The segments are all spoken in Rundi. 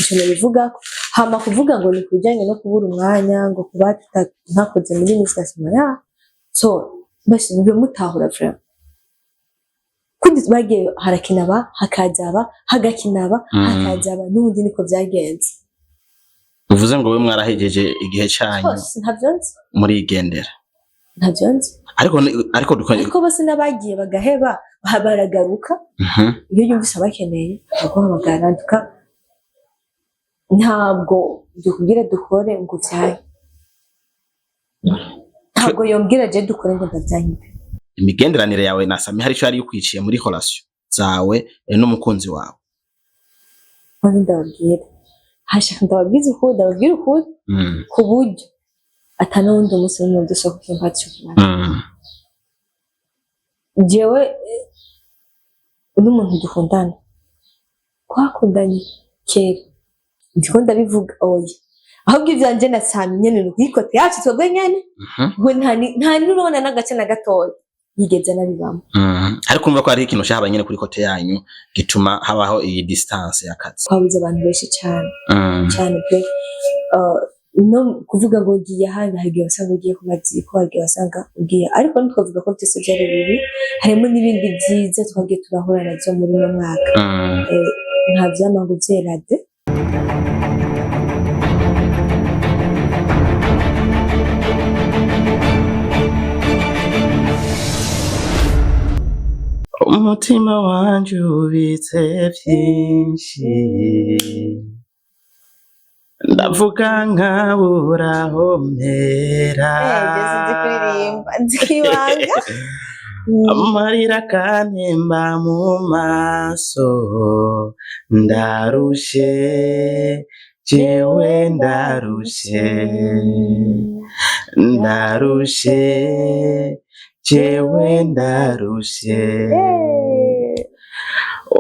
ico bivuga hama kuvuga ngo ni kujanye no kubura umwanya ngo kuba ntakoze muri Miss Gasimaya so basi nibe mutahura vraiment kundi bagiye harakinaba hakazaba hagakinaba hakazaba n'ubundi niko byagenze uvuze ngo we mwarahejeje igihe cyanyu ntavyonze muri igendera ntavyonze ariko bose nabagiye bagaheba baragaruka iyo yumvise abakeneye baguhamagara nduka ntabwo dukubwira dukore ngo vyaye ntabwo yombwira je dukore ngo ndavyaye imigenderanire yawe na Sami hari cyo ari ukwiciye muri relation zawe n'umukunzi wawe kandi ndababwira hashaka ndababwiza ukuri ndababwira ukuri ku buryo atanundi umunsi umwe dushaka kumpatisha jewe n'umuntu dukundana twakundanye kera ndiko ndabivuga oya ahubwo ivyanje na Sami nyene n'ubikote yacu twebwe nyene ngo nta nurona n'agace na gatoya yigeze nabibamo ariko umva ko ari ikintu cyahabaye nyene kuri kote yanyu gituma habaho iyi distance y'akazi twabuze abantu benshi cyane cyane pe no kuvuga ngo ngiye handi hagiye wasanga ugiye kumazi ko hagiye wasanga ugiye ariko ntitwavuga ko byose byari bibi harimo n'ibindi byiza twagiye turahura navyo muri no mwaka nta vyamangu vyerade umutima wanje ubitse byinshi ndavuga nkaburaho mpera nzikibanga amarira kantemba mu maso ndarushe jewe ndarushe jewe ndarushe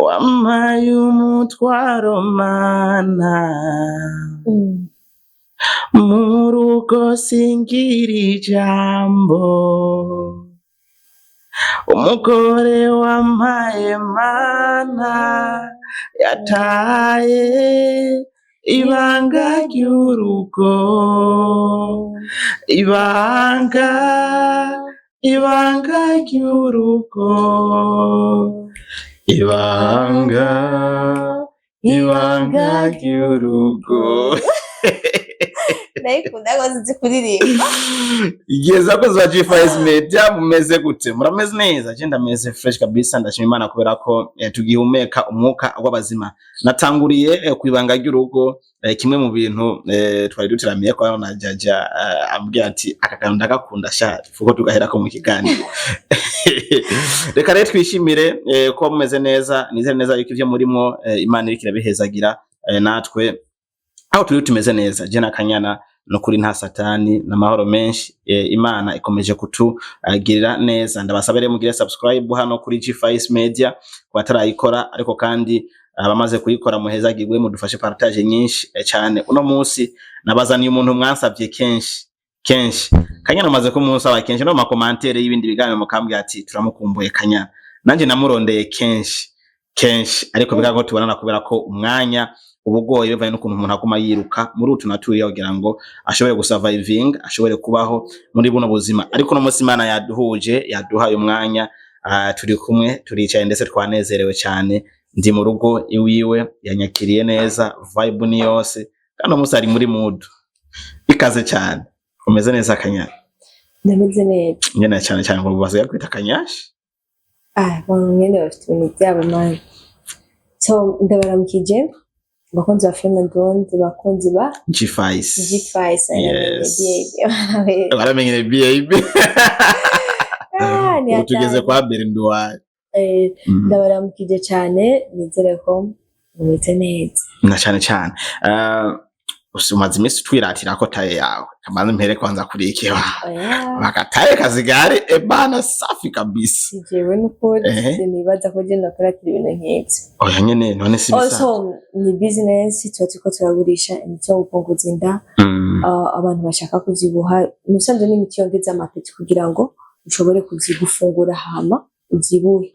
wampaye umutwaro mana mu rugo singira ijambo umugore wampaye mana yataye ibanga ry'urugo ibanga ry'urugo ibanga ry'urugo ndayikunda ngo zikuririmba igeza ko za G5 Media mumeze gute murameze neza je ndameze fresh kabisa ndashima Imana kubera ko tugihumeka umwuka w'abazima natanguriye kwibanga ry'urugo kimwe mu bintu twari dutiramiye ko na jaja ambwira ati akakanda ndagakunda sha fuko tugahera ko mu kiganiro reka rero twishimire ko mumeze neza nizere neza yuko ivyo murimo Imana irikira bihezagira natwe aho turi tumeze neza je nakanyana no kuri nta satani na mahoro menshi Imana ikomeje kutugirira neza ndabasabere mugire subscribe hano kuri G5 Media kwatarayikora ariko kandi abamaze kuyikora muhezagirwe mudufashe partage nyinshi cyane uno munsi nabazaniye umuntu mwansavye kenshi Kanyana maze ko munsi aba kenshi no makomantere y'ibindi biganiro mukambye ati turamukumbuye Kanyana nanje namurondeye kenshi ariko bigago tubonana kubera ko umwanya ubugoye bivanye n'ukuntu umuntu aguma yiruka muri utu naturiye kugira ngo ashobore gusurviving ashobore kubaho muri buno buzima ariko no munsi Imana yaduhaye umwanya turi kumwe turicaye ndetse twanezerewe cyane ndi mu rugo iwiwe yanyakiriye neza vibe ni yose kandi umunsi ari muri mood ikaze cyane umeze neza Kanyana ndameze neza nyene cyane ngo bazo yakwita Kanyashi mwene bafite ibintu byabo mani so ndabaramukije bakunzi ba Film and Blonde bakunzi ba G5 baramenye baby tugeze kwa Berindwa ndabaramukije cyane nizere ko mumeze neza na cyane usumaze imisi twiratira ko taye yawe kamanze mpere kwanza kuri ikiwa bakataye kazigare ebana safi kabisa jewe nuko nibaza ko je nakora ibintu nk'ibyo oya nyene none si bisa also ni business twatiko turagurisha imicyo gupunguza inda abantu bashaka kuzibuha musanze n'imiti yongeza amapeti kugira ngo ushobore kuzigufungura hama uzibuhe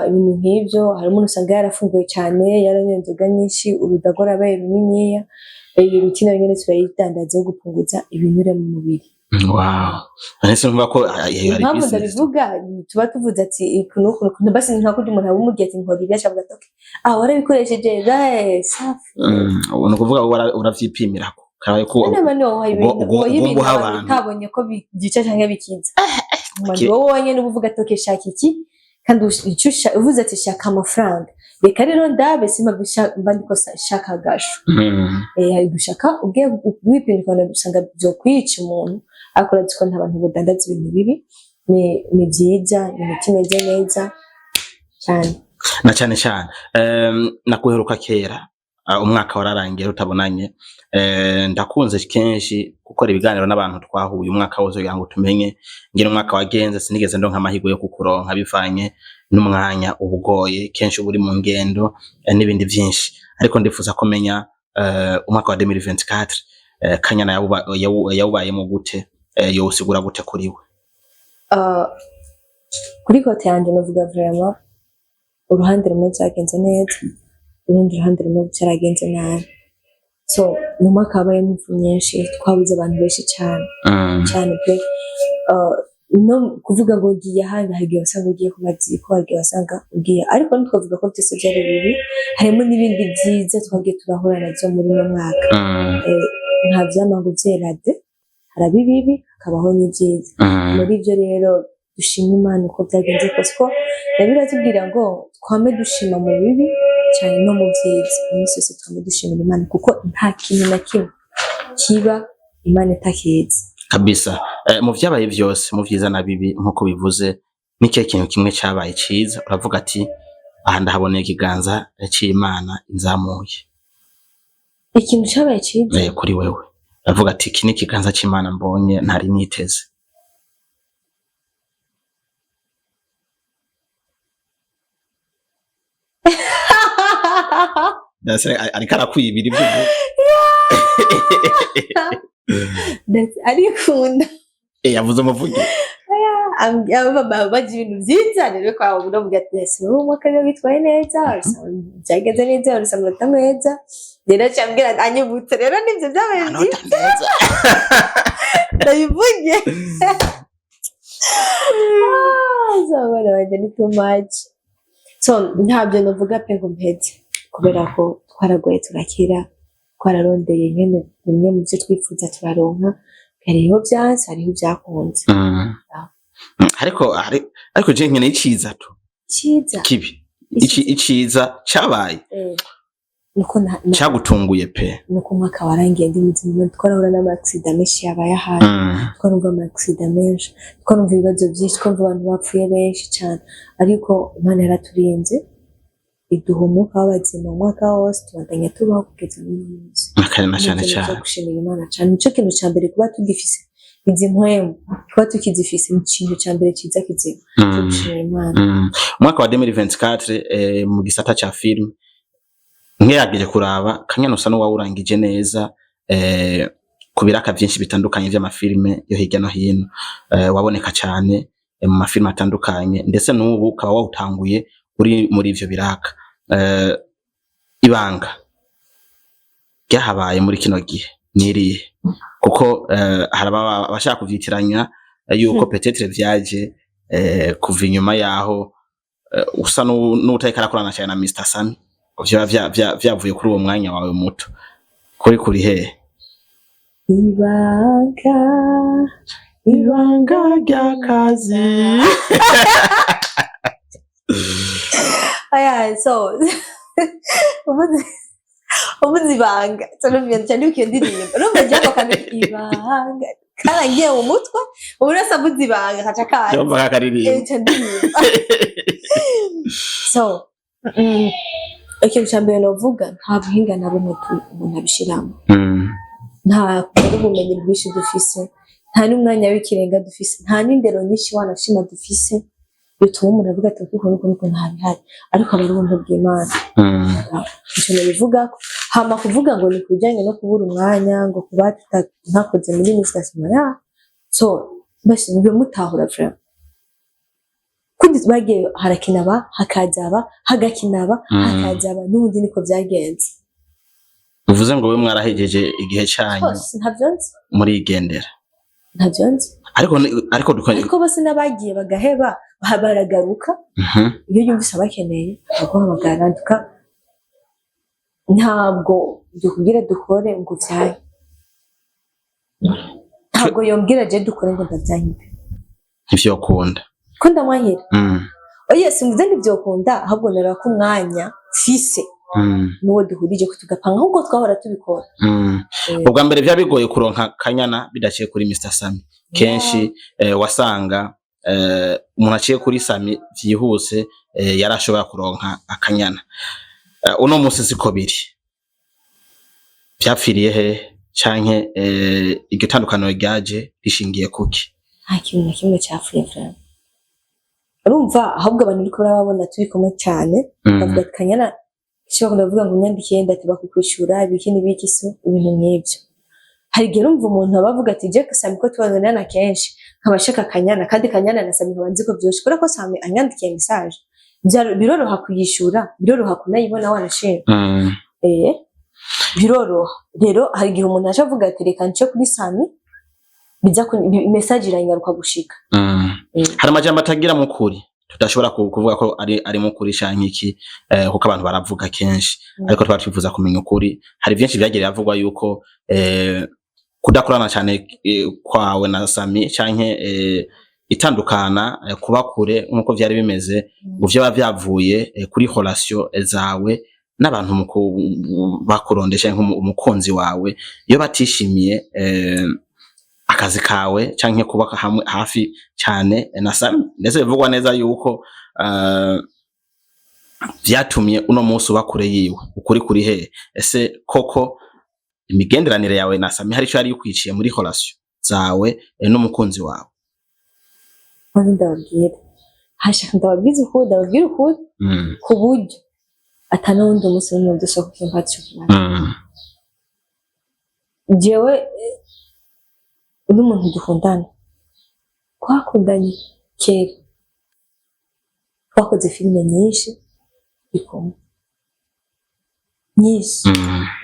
ibintu nk'ibyo. hari umuntu usanga yarafunguye cyane yaranyoye inzoga nyinshi urudagora abaye runiniya imikino nyine turayidandaza yo gupunguza ibinure mu mubiri. Anese numva ko impamvu ndabivuga tuba tuvuze ati ikuntu basi nka kurya umuntu abumugiye ati nkora ibyo acavuga ati warabikoresheje safi no kuvuga uravyipimira ko kabaye ko ugomba abantu utabonye ko byica cyangwa bikiza wowe wonyine uvuga ati okay shaka iki kandi uvuze ati shaka amafaranga reka rero ndabe sima mbandiko shaka gasho hari gushaka ugiye wipimira kandi usanga byo kwica umuntu akora ziko ntabantu bodandaza ibintu bibi ni byiza ni kimeze neza cyane na cyane nakuheruka kera umwaka wararangiye utabonanye ndakunze kenshi gukora ibiganiro n'abantu twahuye umwaka wose kugira ngo tumenye ngene umwaka wagenze sinigeze ndonka amahirwe yo kukuronka bivanye n'umwanya ubugoye kenshi uburi mu ngendo n'ibindi byinshi ariko ndifuza kumenya umwaka wa 2024 Kanyana yawubayemo gute yosigura gute kuri we kuri kote yanje novuga vraiment uruhande rumwe cyagenze neza urundi ruhande rumwe cyaragenze nabi so mu mwaka wabayemo imfu nyinshi twabuze abantu benshi cyane pe no kuvuga ngo ugiye hanga hagiye wasanga ugiye kubazi ko hagiye wasanga ugiye ariko ntitwavuga ko byose byari bibi harimo n'ibindi byiza twagiye turahura nabyo muri uno mwaka nta byamangu byerade harabibibi akabaho n'ibyiza muri ibyo rero dushima Imana uko byagenze ko biratubwira ngo twame dushima mu bibi cyane no mu byiza iminsi yose twame dushimira Imana kuko nta kintu na kimwe kiba Imana itakizi kabisa. Mu byabaye byose mu byiza na bibi nkuko bivuze n'ikihe kintu kimwe cyabaye cyiza uravuga ati aha ndahaboneye ikiganza cy'Imana inzamuye ikintu cyabaye cyiza kuri wewe uravuga ati iki ni ikiganza cy'Imana mbonye ntari niteze Dase ariko arakwibira ibyo arikunda yavuze umuvugi aba baje ibintu byiza rero kwa ubuno bwatese umwaka rero bitwaye neza byageze neza urusamurata neza rero cyambwira anyibutse rero nibyo byabaye byiza ndabivuge zabana banje ni too much so ntabyo navuga pe ngo mpeze kubera ko twaragoye turakira twararondeye nyene bimwe mu byo twifuza turaronka hariho byanse hariho byakunze ariko je nkene iciza tu ciza kibi iciza cabaye nuko cagutunguye pe nuko mwaka warangiye ndi muzima twarahura n'amaaccident menshi yabaye ahari twarumva amaaccident menshi twarumva ibibazo byinshi twarumva abantu bapfuye benshi cyane ariko Imana yaraturinze iduha umwuka w'abazima umwaka wose tubandanya tubaho kugeza n'uyu munsi akarena cyane gushimira Imana cyane nicyo kintu cya mbere kuba tugifise izi mpwemu kuba tukizifise ni ikintu cya mbere cyiza kizima gushimira Imana. Umwaka wa 2024 mu gisata cya film nkerageje kuraba Kanyana usa n'uwawurangije neza ku biraka byinshi bitandukanye by'amafilme yo hirya no hino waboneka cyane mu mafilme atandukanye ndetse n'ubu ukaba wawutanguye uri muri ivyo biraka ibanga ryahabaye muri kino gihe niriye kuko haraba abashaka kuvyitiranya yuko peut-être vyaje kuva inyuma yaho usa n'utayika arakorana cyane na Mr Sami vyavuye kuri uwo mwanya wawe muto kuri hehe ibanga ry'akazi so ubuzi banga cyane cyane ukiyo ndirimbo no mujyako kandi ibanga karangiye mu mutwe urasa buzi banga kaca kaje yo baka karirimbo so ikintu cyambere novuga nta buhinga na bumwe umuntu abishiramo nta ubumenyi bwinshi dufise nta n'umwanya w'ikirenga dufise nta n'indero nyinshi wanashima dufise bituma umuntu avuga ati kuko ntabihari ariko ari ubuntu bw'Imana icyo bivuga hama kuvuga ngo ni kujyanye no kubura umwanya ngo kuba ntakoze muri Mr Simaya so basi mutahura vraiment kundi bagiye harakinaba hakazaba hagakinaba hakazaba n'ubundi niko byagenze. Uvuze ngo we mwarahejeje igihe cyanyu ntavyonze muri igendera ntavyonze ariko bose nabagiye bagaheba baragaruka iyo yumvise abakeneye baguhamagara nduka ntabwo dukubwira dukore ngo vyaye ntabwo yombwira je dukore ngo ndavyahinde ivyo kunda ko ndamwahira oya simvuze ntivyokunda ahubwo narako umwanya fise nuwo duhurije ko tugapanga ahubwo twahora tubikora ubwa mbere vyabigoye kuronka kanyana bidaciye kuri Mr Sami kenshi wasanga umuntu aciye kuri Sami vyihuse yarashobora kuronka akanyana uno musi siko biri vyapfiriye he canke igitandukano ryaje rishingiye kuki nta kintu na kimwe cyapfuye vraiment urumva ahubwo abantu ariko barabona turi kumwe cyane bavuga kanyana cyo ndavuga ngo nyandikiye ndatiba kukwishura ibiki n'ibiki so ibintu nk'ibyo hari gihe urumva umuntu abavuga ati je Sami ko tubazanana kenshi nkabashaka kanyana kandi kanyana na Sami ntibanzi ko byose kubera ko Sami anyandikiye message biroroha kuyishura biroroha kunayibona wanashima biroroha rero hari gihe umuntu aje avuga ati reka nce kuri Sami biza message irangaruka gushika hari amajambo atagira mu kuri tudashobora kuvuga ko ari mu kuri canke iki kuko abantu baravuga kenshi ariko twari twifuza kumenya ukuri hari byinshi byagiye bavugwa yuko kudakorana cyane kwawe na Sami canke itandukana kuba kure nkuko byari bimeze uvyo bavyavuye kuri relation zawe n'abantu bakurondesha nk'umukunzi wawe iyo batishimiye akazi kawe canke kuba hamwe hafi cyane na Sami ndetse bivugwa neza yuko vyatumye uno munsi bakure yiwe ukuri kuri he ese koko imigenderanire yawe na Sami hari cyo ari yukwiciye muri relation zawe n'umukunzi wawe ndababwira hashaka ndababwiza uko ndababwira uko ku buryo atanundi umunsi umwe dushaka kumpatsha jewe n'umuntu dukundana twakundanye kera twakoze filime nyinshi bikomeye nyinshi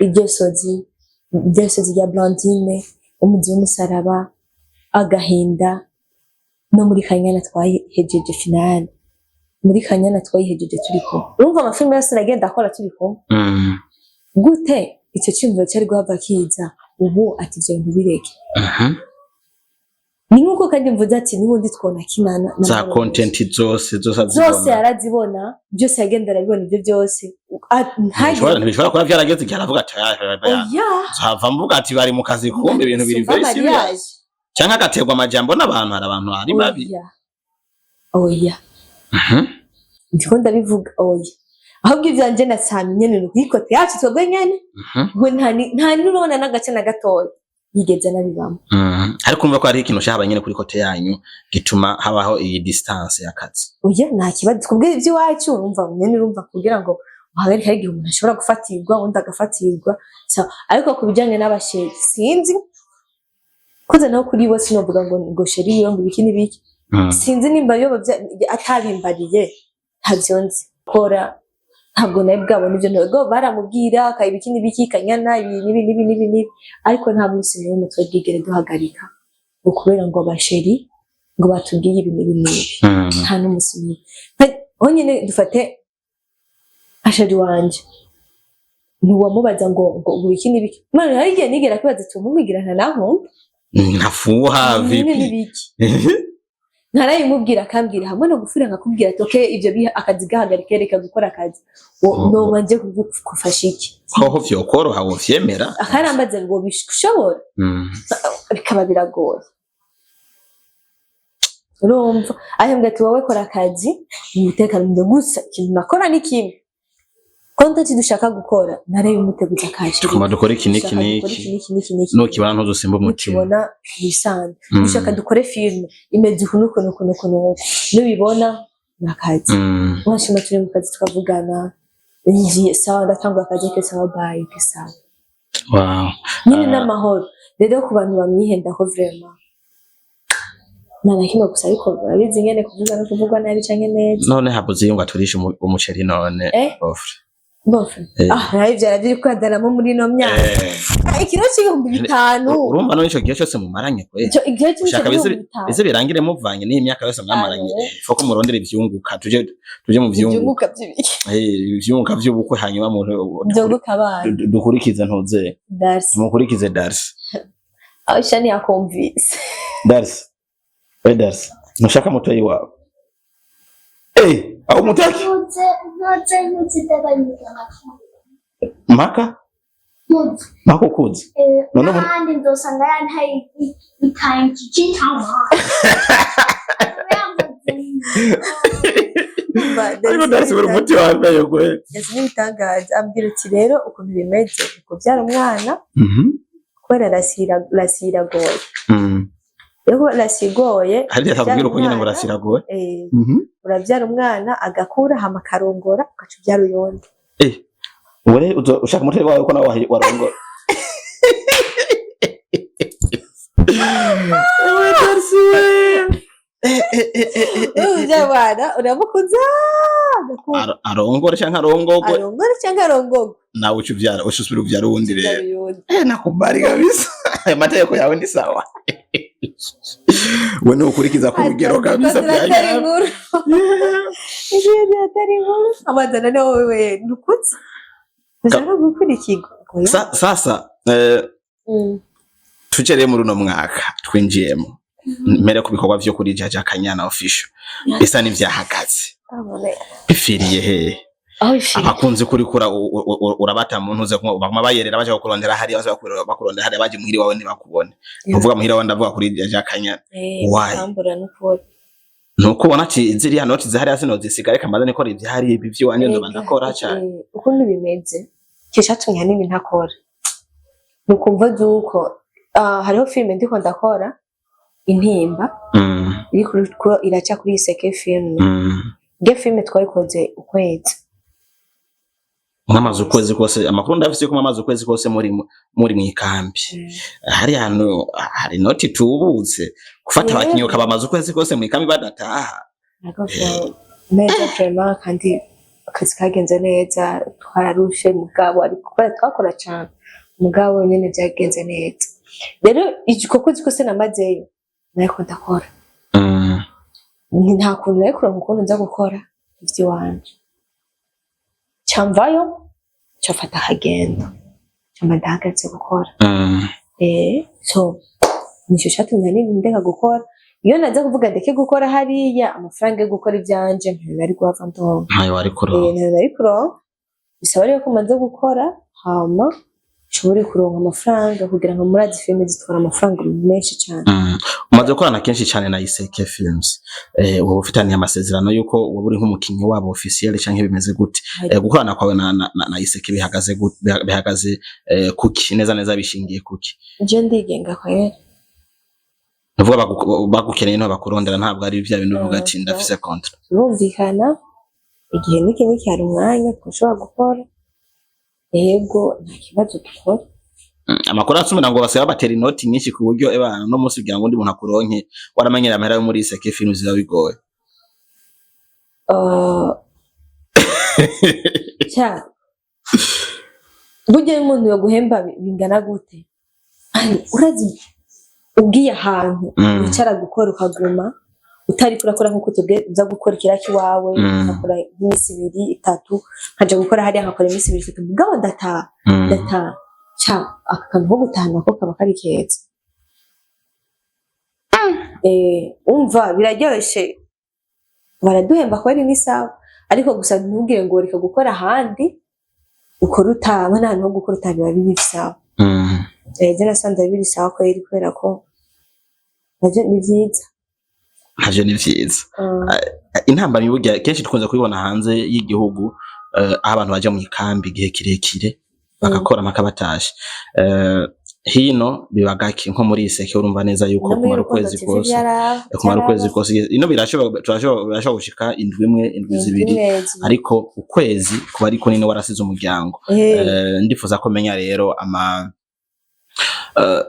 iryo sozi rya Blondine umuzi w'umusaraba agahinda no muri kanyana twayihejeje finale muri kanyana twayihejeje turiko urumva amafilime yose nagenda akora turiko gute icyo cyumviro cyari guhava kiza ubu ati je ntibireke ni nkuko kandi mvuze ati nubundi twona kinana za content zose yarazibona byose yagenda arabibona ibyo byose ntibishobora kuba byarageze igihe aravuga ati hava mvuga ati bari mu kazi kumbe ibintu biri very serious cyangwa agaterwa amajambo n'abantu hari abantu ari babi oya ndiko ndabivuga oya ahubwo ivyanje na Sami nyene n'ubikote yacu twebwe nyene gwe nta nurona n'agace na gatoya yigeze nabibamo ariko umva ko ari ikintu cyaba nyene kuri kote yanyu gituma habaho iyi distance y'akazi oya nta kibazo twebwe ivy'iwacu urumva nyene urumva kugira ngo uhagarike hari igihe umuntu ashobora gufatirwa undi agafatirwa ariko ku bijanye n'abasheri sinzi koze naho kuri bo sinovuga ngo sheri yo ngo ibiki n'ibiki sinzi nimba yo atabimbariye ntavyonzi kora ntabwo nawe bwabona ivyo ntego baramubwira akayibiki n'ibiki kanyana ibi ariko nta munsi n'umwe twabwigere duhagarika ngo kubera ngo abasheri ngo batubwiye ibi n'ibi nta n'umunsi n'umwe honyine dufate asheri wanje ntiwamubaza ngo ibiki n'ibiki none hari igihe nigera kwibaza ati umumwigirana naho ntafuha vipi ntarayimubwira akambwira hamwe no gufira nkakubwira ati okay ivyo biha akazi gahagarike reka gukora akazi no manje kugufasha iki hoho vyokoroha wo vyemera akarambaza ngo bishobora bikaba biragoye urumva ahembwa ati wowe kora akazi umutekano nde gusa ikintu nakora ni kimwe konti dushaka gukora narabimuteguza kaje tuma dukore iki no kibana ntuzosimba umutima ubona bisanzwe dushaka dukore film imeze kunuko nubibona nakazi washima turi mu kazi tukavugana ngiye sawa ndatanga akazi ke sawa bye kisa wow nyine n'amahoro rero ku bantu bamwihenda ko vraiment nta kimwe gusa ariko urabizi nyene kuvuga no kuvugwa nabi canke neza none habuze iyo ngo aturishe umuceri none ofre bofe nayo vyaravyiri kwadaramo muri no myaka ikiro c'ibihumbi 5 urumva none ico gihe cyose mumaranye kwe ushaka bize birangire muvanye n'iyi myaka yose mwamaranye foko murondera ivyunguka tuje mu vyunguka ivyunguka vy'ubukwe hanyuma mu vyunguka abana dukurikize ntuze mukurikize darsi shani yakumvise darsi Dars nushaka mutoyi wawe au mutaki maka mako kuzi none kandi ndosanga yantaye ikanji cy'intama ariko Dars buri muti wambaye gwe yasi nibitangaza ambwira ati rero ukuntu bimeze kubyara umwana kwera rasira goye Yego rasigoye hari atabwira uko nyine ngo rasiragoye urabyara umwana agakura hama karongora ugacubyara uyondi wore ushaka muteri wawe ko nawe warongora ewe tarsiwe ujabana uramukuza arongora cyangwa arongogwe nawe ucubyara ushusubira ubyara uwundi rero nakubari kabisa amategeko yawe ni sawa we nukurikiza ku rugero kabisa byanyara amadana nawe wewe nukutse ushaka gukurikirwa sasa tucereye muri uno mwaka twinjiyemo mbere ku bikorwa vyo kuri Jaja Kanyana official bisa n'ivyahagaze bifiriye he abakunze kuri kura urabata mu ntuze baguma bayerera baje kurondera hari bakurondera hari baje muhiri wawe ntibakubone uvuga muhiri wawe ndavuga kuri Jaja Kanyana nuko ubona ati ziriya noti zihari hasi no zisigare kamaze nikora ivyari ibivyo wanje ndo bandakora cyane ukuntu bimeze kishatumye nini ntakora nukumva duko hariho filme ndiko ndakora intimba iri kuri iraca kuri Iseke film ge filme twayikoze ukwezi mwamaze ukwezi kose amakuru ndafise ko mwamaze ukwezi kose muri mwikambi hari hano hari noti tubutse gufata abakinyoka bamaze ukwezi kose mwikambi badataha neza vraiment kandi akazi kagenze neza twararushe mugabo ariko twakora cyane mugabo nyene byagenze neza rero igikoko zikose namazeyo nako ndakora nta kuntu nakora ukuntu nza gukora ivyo wanje chamvayo chafata hagenda chamba ndahagaze gukora so nisho shatumye nini ndeka gukora iyo naza kuvuga ndeke gukora hariya amafaranga yo gukora ivyanje ntari guhava ndongo ntayo wari kuronka bisaba rero ko manze gukora hama nshobore kuronka amafaranga kugira ngo muri azi filme zitwara amafaranga menshi cyane umaze gukorana kenshi cyane na Iseke Films wowe ufitaniye amasezerano yuko wowe uri nk'umukinyi wabo officiel canke bimeze gute gukorana kwawe na Iseke bihagaze kuki neza bishingiye kuki je ndigenga kwaye nuvuga bagukeneye no bakurondera ntabwo ari bya bintu uvuga ati ndafise contrat urumvikana igihe niki hari umwanya kushobora gukora yego nta kibazo dukora amakuru asumira ngo basaba batera inoti nyinshi ku buryo ebana no munsi kugira ngo ndi muntu akuronke waramenyera amahera yo muri Iseke Films ziba bigoye cya burya umuntu yo guhemba bingana gute urazi ubwiye ahantu wicara gukora ukaguma utari kurakora nkuko tuza gukora kiraki wawe nakora imisi 2-3 nkaje gukora hari nkakora imisi 2-3 mugabo ndata cha akantu ho gutana ko kaba kari keza umva biraryoshe baraduhemba ko ari nisawa ariko gusa ntugire ngo reka gukora handi ukora utaba nta no gukora utabiba bibisawa je nasanze biri sawa ko iri kwera ko naje ni vyiza haje ni vyiza intambamyi burya kenshi tukunze kubibona hanze y'igihugu aho abantu baje mu ikambi igihe kirekire bagakora makabatashe hino bibagaki nko muri Iseke urumva neza yuko kumara ukwezi kose ino birashobora gushika indwi imwe indwi zibiri ariko ukwezi kuba ariko nini warasize umuryango ndifuza ko menya rero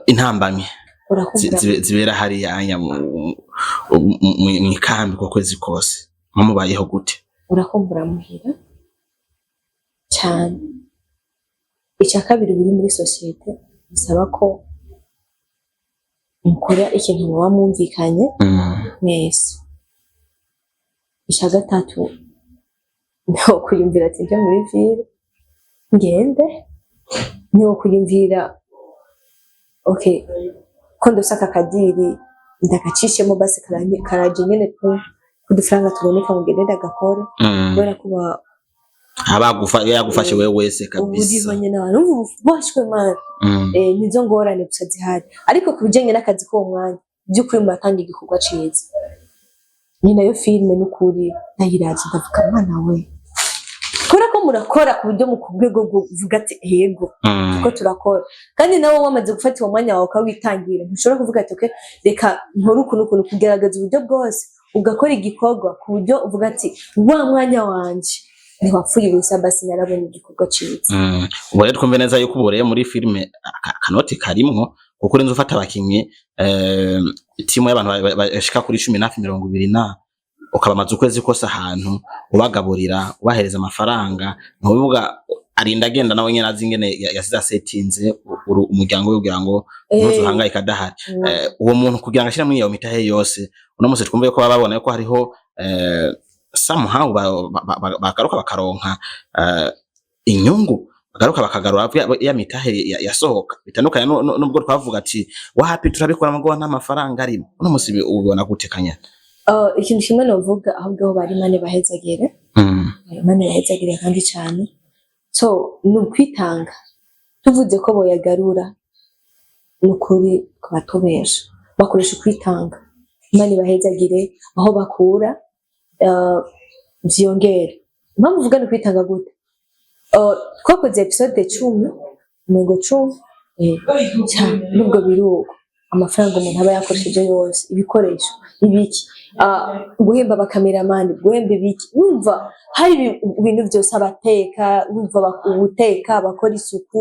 intambamyi urakumbura zibera hariya anya mu ikambi ko kwezi kose mubayeho gute urakumbura muhira cyane. Icya kabiri biri muri societe bisaba ko mukora ikintu muba mwumvikanye mwese. Icya gatatu no kuyumvira ati njya muri ville ngende no kuyumvira okay ko ndosaka kadiri ndakacishemo basi karaje nyene kudufaranga tuboneka mugendera gakore kubera kuba yagufashe wewe wese kabisa ubu nyene abantu bashwe man nizo ngorane gusa zihari, ariko kubijanye n'akazi ko mwanya by'ukuri muratanga igikorwa ciza. Ni nayo filme n'ukuri ndayiraje ndavuga mwana we kora ko murakora ku buryo mukubwego kuvuga ati yego ko turakora, kandi nawe wamaze gufata uwo mwanya wawe ukawitangira ntushobora kuvuga ati okay reka nkore ukuntu kugerageza uburyo bwose ugakora igikorwa ku buryo uvuga ati wa mwanya wanje ntiwapfuye gusa basi narabonye igikorwa ciza. Ubu rero twumve neza yuko uboreye muri filme akanoti karimwo kuko urinze ufata abakinyi timu y'abantu bashika kuri 10-20 ukabamaza ukwezi kose ahantu ubagaburira ubahereza amafaranga ntubivuga arinda agenda nawe nyene azingene yasiza setinze umuryango we kugira ngo ntuzuhangayika dahari. Uwo muntu kugira ngo ashira muri iyo mitahe yose uno munsi twumve ko bababona ko hariho somehow bagaruka bakaronka inyungu bagaruka bakagarura ya mitahe yasohoka bitandukanye nubwo twavuga ati wahapi turabikora ngo nta mafaranga arimo uno munsi ubibona gutekanya. Ikintu kimwe novuga ahubwo bari mane bahezagire mane bahezagire kandi cyane so nukwitanga tuvuze ko boyagarura nukuri kubatubesha bakoresha kwitanga mane bahezagire aho bakura vyongere mpamvu uvuga no kwitanga gute twakoze episode 10 mirongo 10 cyane nubwo biruko amafaranga umuntu aba yakoresheje yose ibikoresho ibiki guhemba bakameramani guhemba ibiki wumva hari ibintu byose abateka wumva ubuteka bakora isuku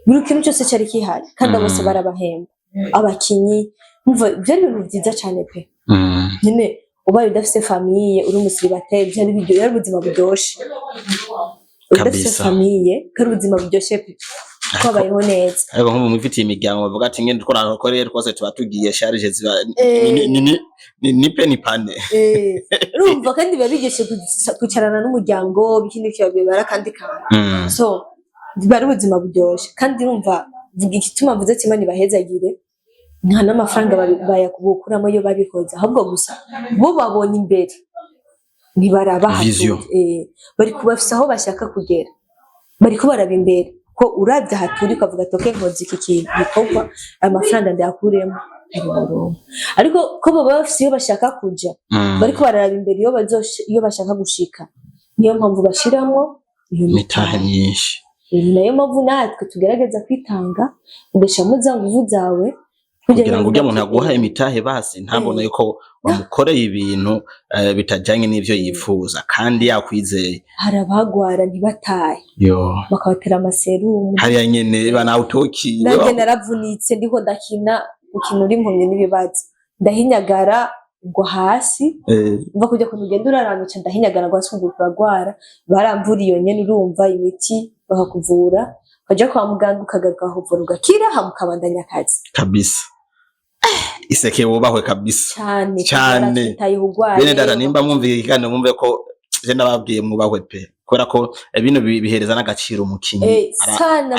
buri kintu cyose cyari kihari kandi bose barabahemba abakinyi wumva byari ibintu byiza cyane pe nyine ubaye udafise famille uri umusiribateri byari biryo yari ubuzima buryoshe udafise famille kandi ubuzima buryoshe pe kwabayeho neza. Ariko nko mufitiye imiryango bavuga ati ngende twakoreye twose tuba tugiye charge ziba ni peni pane urumva kandi babigeshe kwicarana n'umuryango bikindi cyabibara kandi kandi so bari ubuzima buryoshe kandi urumva igituma mvuze ati Imana ibahezagire nta n'amafaranga bayakubukuramo yo babikoze ahubwo gusa bo babonye imbere ntibarabaha bari kubafisa aho bashaka kugera bari kubaraba imbere ko uravye haturi ukavuga atoke nkoze iki kintu gikorwa amafaranga ndayakuremo ariko ko baba bafise iyo bashaka kuja bariko bararaba imbere iyo bashaka gushika niyo mpamvu bashiramo iyo mitahe myinshi. Nayo mpamvu natwe tugerageza kwitanga ugashamo za nguvu zawe kugira ngo ujye umuntu yaguha imitahe basi ntabona yuko wamukoreye ibintu bitajanye n'ivyo yifuza kandi yakwizeye. Hari abagwara ntibataye bakabatera amaserumu hariya nyene bana utoki nanjye naravunitse ndiko ndakina ukina uri impumye n'ibibazo ndahinyagara ngo hasi mva kujya kunugenda urarangica ndahinyagara ngo hasi ngo uragwara baramvuriye nyene urumva imiti bakakuvura ukaja kwa muganga ukagaruka kuvura ugakira hamukabandanya akazi kabisa. Iseke wubahwe kabisa cyane bene dara nimba mwumviye kandi mwumve ko je ndababwiye mwubahwe pe kubera ko bino bihereza n'agaciro umukinyi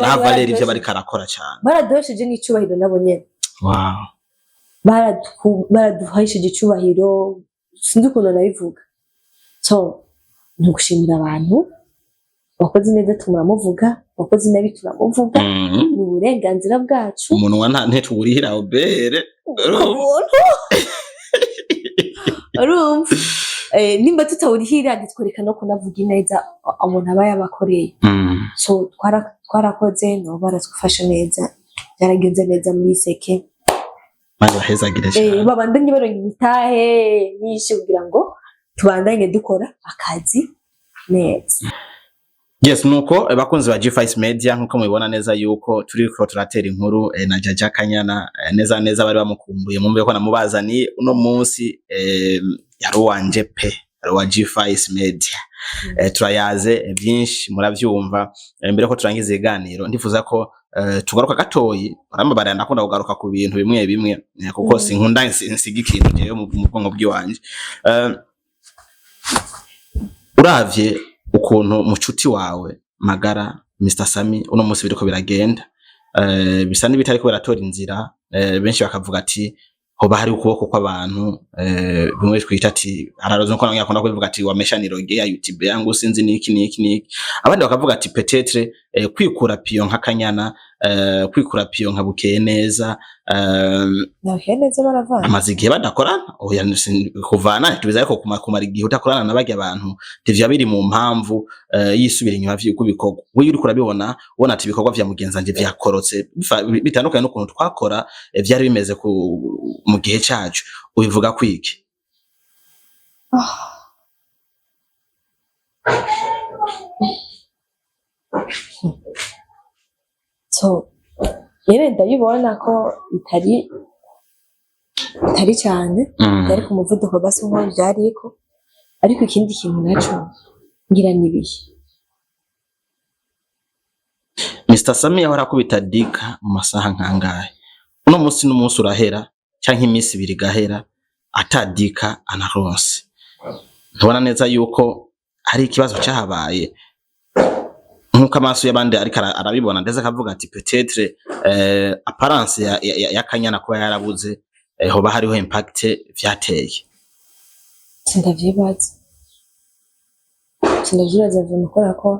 ara Valeri ivyo bari karakora cyane baradohesheje n'icubahiro nabo nyene baraduhesheje icubahiro sindi ukuntu nabivuga so ntugushimira abantu wakoze neza tumuvuga wakoze nabi turamuvuga ni uburenganzira bwacu umuntu nta ntitubirihira obere urumva nimba tutawurihira ntitwereka no kunavuga neza umuntu aba yabakoreye so twarakoze no baratwafasha neza byaragenze neza muri seke maze bahezagire cyane babandanye baronka imitahe nyinshi kugira ngo tubandanye dukora akazi neza. Yes, nuko bakunzi ba G5 Media nkuko mubibona neza yuko turiko turatera inkuru na Jaja Kanyana neza bari bamukumbuye mumbe ko namubazani uno munsi yari wanje pe wa G5 Media. Turayaze byinshi muravyumva mbere ko turangiza iganiro ndifuza ko tugaruka gatoyi aramba ndakunda kugaruka ku bintu bimwe kuko sinkunda insiga ikintu je mu bwongo bw'iwanje. Uravye ukuntu mucuti wawe magara Mr Sami uno munsi biriko biragenda bisa nibitari ko biratora inzira benshi bakavuga ati hoba hari ukuboko kw'abantu bimwe twita ati ararozo nko yakunda kuvuga ati wamesha niroge ya YouTube yangu sinzi niki abandi bakavuga ati peut-être kwikura piyo nka Kanyana kwikura piyo nka Bukeye neza neza baravana amaze igihe badakorana oya kuvana tubiza ariko kumara igihe utakorana nabajya abantu tivya biri mu mpamvu yisubira inyuma vy'uko bikorwa we uri kurabibona ubona ati ibikorwa vya mugenzanje vyakorotse bitandukanye no kuntu twakora vyari bimeze mu gihe cyacu ubivuga kwiki so yere ndabibona ko bitari cyane yari ku muvuduko basi nko byariko ariko ikindi kintu naco ngira nibihe Mr Sami yahora kubita dika mu masaha nkangahe uno munsi n'umunsi urahera canke iminsi ibiri gahera atadika anaronse ntubona neza yuko hari ikibazo cyahabaye nkuko amaso y'abandi ariko arabibona ndetse akavuga ati peut-être apparence ya Kanyana kuba yarabuze hoba hariho impact vyateye sindavyibaza mukora ko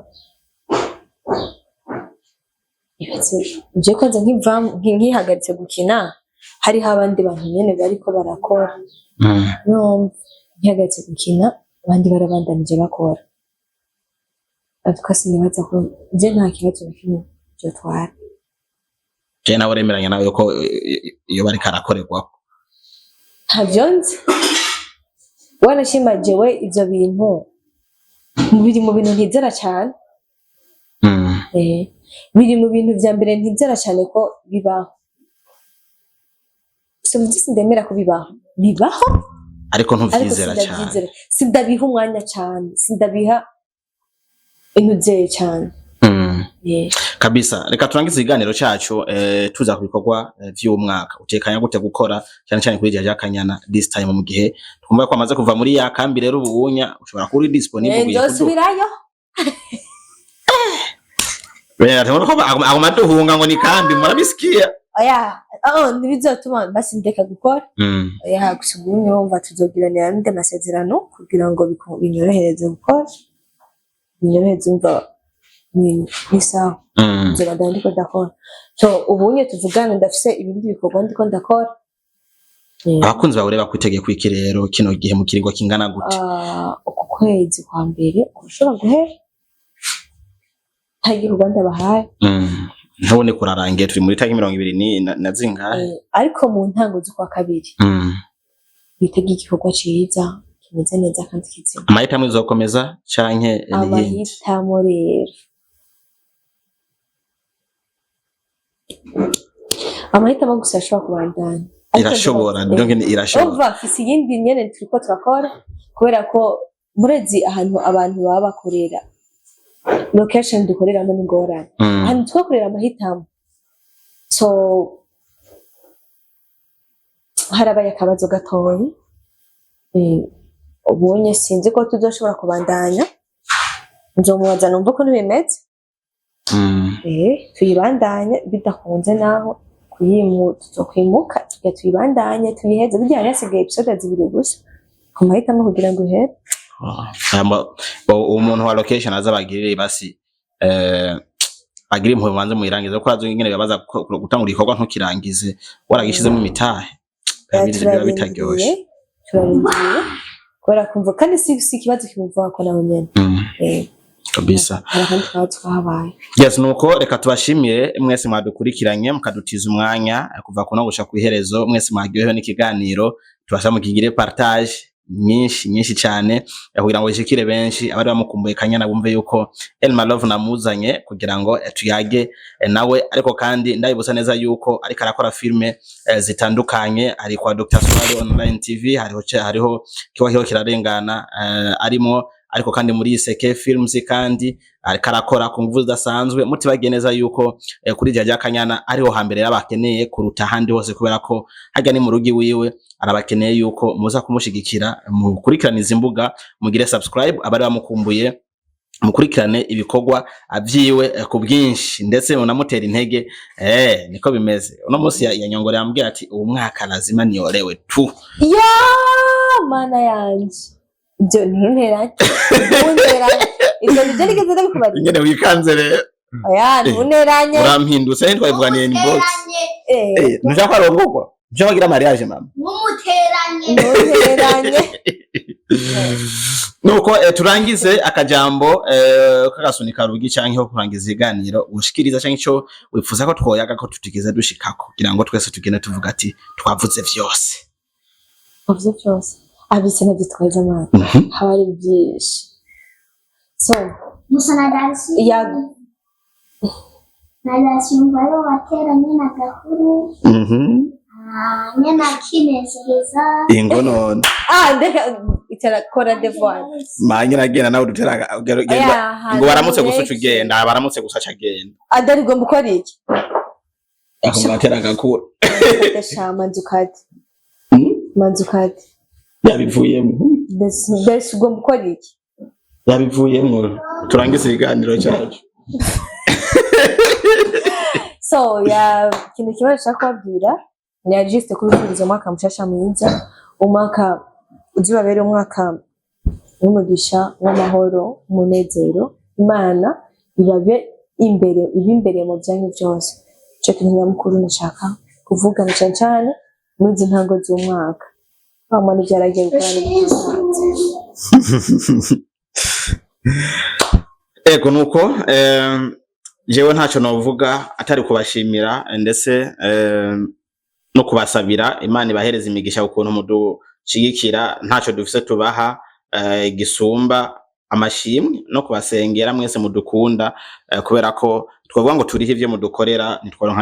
je kwanza nkihagaritse gukina hari abandi bantu nyene bariko barakora no nkihagaritse gukina abandi barabandanije bakora atuka sinibaza ko je nta kibazo kimwe cyo twara je nawe remeranya nawe ko iyo bari karakorerwa ntavyonze wanashimaje we ivyo bintu biri mu bintu ntizera cyane biri mu bintu vya mbere ntizera cyane ko bibaho simvise ndemera ko bibaho ariko ntuvyizera cyane sindabiha umwanya cyane sindabiha inuzeye cyane kabisa reka turangize iganiro cyacu tuza ku bikorwa vy'umwaka utekanya gute gukora cyane kuri Jaja Kanyana this time mu gihe twumva ko amaze kuva muri ya kambi rero ubunya ushobora kuri disponible kugiye kudusubirayo bene atabona ko agumaduhunga ngo ni kambi murabisikia oya ntibizotuma basi ndeka gukora oya gusubunye wumva tuzogiranira n'indi masezerano kugira ngo binyorohereze gukora binyorohereze umva ni sawa nzira ndiko ndakora so ubunye tuvugana ndafise ibindi bikorwa ndiko ndakora abakunzi bawe bakwitegeye kwiki rero kino gihe mu kiringo kingana gute uko kwezi kwa mbere ushobora guhera tagira Rwanda bahaye ntubone kurarangiye turi muri tagi 20 na zingahe ariko mu ntango z'ukwa kabiri bitega igikorwa ciza kimeze neza kandi kizima amahitamo izokomeza canke amahitamo rero amahitamo gusa ashobora kubandanya irashobora ndongene irashobora ova fisi yindi nyene turiko turakora kubera ko murezi ahantu abantu baba bakorera location dukoreramo n'ingorane ahantu twakorera amahitamo so harabaye akabazo gatoyi ubonye sinzi ko tuzoshobora kubandanya nzomubaza numva ko bimeze tuyibandanye bidakunze naho tuzokwimuka tujya tuyibandanye tuyiheze burya hari hasigaye episode 2 gusa ku mahitamo kugira ngo ihere umuntu wa location azabagirire basi agire impuhwe manze muyirangize ko azo nyine babaza gutangura ikorwa ntukirangize waragishizemo imitahe biba bitagyoshye turarindiye kubera kumva kandi si ikibazo kimuvuga ko nawe nyene kabisa habaye yes nuko reka tubashimire mwese mwadukurikiranye mukadutiza umwanya kuva kuno gusha ku iherezo mwese mwagyohewe n'ikiganiro tubasha mukigire partage nyinshi cyane kugira ngo ishikire benshi abari bamukumbuye Kanyana bumve yuko Elma Love namuzanye kugira ngo tuyage nawe ariko kandi ndabibusa neza yuko ariko arakora filme zitandukanye ari kwa Dr. Swale online TV hariho kiwaho kirarengana arimo ariko kandi muri Iseke Films kandi ariko arakora ku nguvu zidasanzwe mutibagiye neza yuko kuri Jaja Kanyana ariho hambere yabakeneye kuruta handi hose kubera ko hajya ni mu rugi wiwe arabakeneye yuko muza kumushigikira mukurikiraniza imbuga mugire subscribe abari bamukumbuye mukurikirane ibikorwa avyiwe ku bwinshi ndetse munamutera intege niko bimeze uno munsi yanyongora yambwira ati ubu mwaka lazima niolewe tu mana yanje ibyo nteranye ibyo nigeze ndabikubari nyene wikanze rero oya ntuneranye urampindutse ntitwabivuganiye inbox ntushaka arongorwa ntushaka kugira mariage mama Numuteranye nuko turangize akajambo kakasunika rugi canke ho kurangiza iganiro ushikiriza canke ico wifuza ko twoyaga ko tutigeze dushikako kugira ngo twese tugende tuvuga ati twavuze vyose abise nabyo twaje amana hari byinshi so Musana Darcy yago Darcy mbayo wateranye na Gakuru nyana kinezereza ingono ndeka itarakora devoir manyira gena nawe dutera ngo baramutse gusuca ugenda baramutse gusaca agenda adari gomba ukora iki akumwatera Gakuru shama Dukati manzukati yabivuyemo mbese ugomba ukora iki yabivuyemo turangize ikiganiro cyacu so kintu kimwe nshaka kubabwira ni juste kubifuriza umwaka mushasha mwiza umwaka uzibabere umwaka w'umugisha w'amahoro umunezero Imana ibabe imbere mu byanyu byose cyo kintu nyamukuru nashaka kuvugana cyane muri ntango z'umwaka bamwe byaragiye gukora n'ibisanzwe ego nuko jewe ntacyo novuga atari kubashimira ndetse no kubasabira Imana ibahereza imigisha ukuntu mudushigikira ntacyo dufise tubaha gisumba amashimwe no kubasengera mwese mudukunda kubera ko twavuga ngo turiho ivyo mudukorera nitwaronka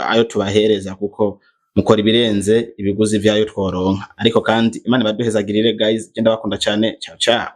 ayo tubahereza kuko mukora ibirenze ibiguzi vyayo tworonka ariko kandi Imana ibaduhezagirire guys genda bakunda cyane ciao ciao